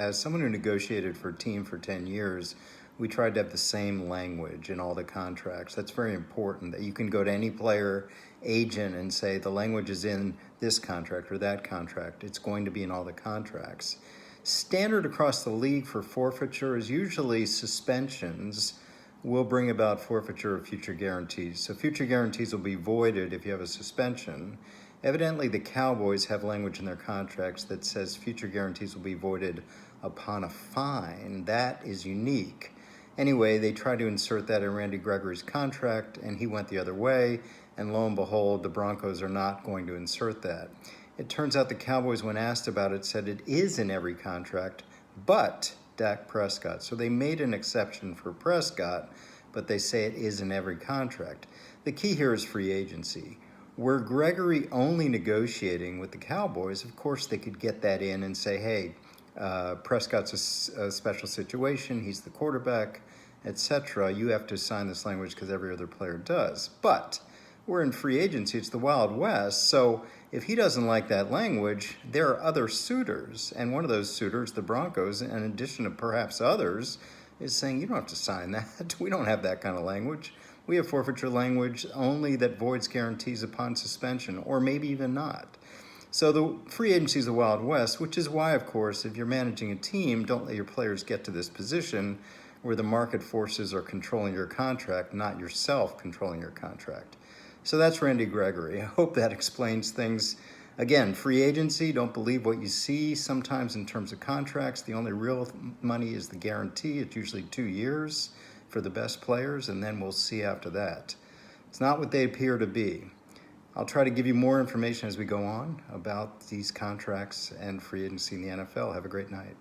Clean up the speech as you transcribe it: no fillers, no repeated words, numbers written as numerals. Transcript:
As someone who negotiated for a team for 10 years, we tried to have the same language in all the contracts. That's very important, that you can go to any player agent and say the language is in this contract or that contract. It's going to be in all the contracts. Standard across the league for forfeiture is usually suspensions will bring about forfeiture of future guarantees. So future guarantees will be voided if you have a suspension. Evidently, the Cowboys have language in their contracts that says future guarantees will be voided upon a fine. That is unique. Anyway, they tried to insert that in Randy Gregory's contract, and he went the other way, and lo and behold, the Broncos are not going to insert that. It turns out the Cowboys, when asked about it, said it is in every contract, but Dak Prescott. So they made an exception for Prescott, but they say it is in every contract. The key here is free agency. Were Gregory only negotiating with the Cowboys, of course they could get that in and say, hey, Prescott's a special situation, he's the quarterback, etc. You have to sign this language because every other player does. But we're in free agency, it's the Wild West, so if he doesn't like that language, there are other suitors, and one of those suitors, the Broncos, in addition to perhaps others, is saying, you don't have to sign that. We don't have that kind of language. We have forfeiture language only that voids guarantees upon suspension, or maybe even not. So the free agency is the Wild West, which is why, of course, if you're managing a team, don't let your players get to this position where the market forces are controlling your contract, not yourself controlling your contract. So that's Randy Gregory. I hope that explains things. Again, free agency, don't believe what you see. Sometimes in terms of contracts, the only real money is the guarantee. It's usually 2 years for the best players, and then we'll see after that. It's not what they appear to be. I'll try to give you more information as we go on about these contracts and free agency in the NFL. Have a great night.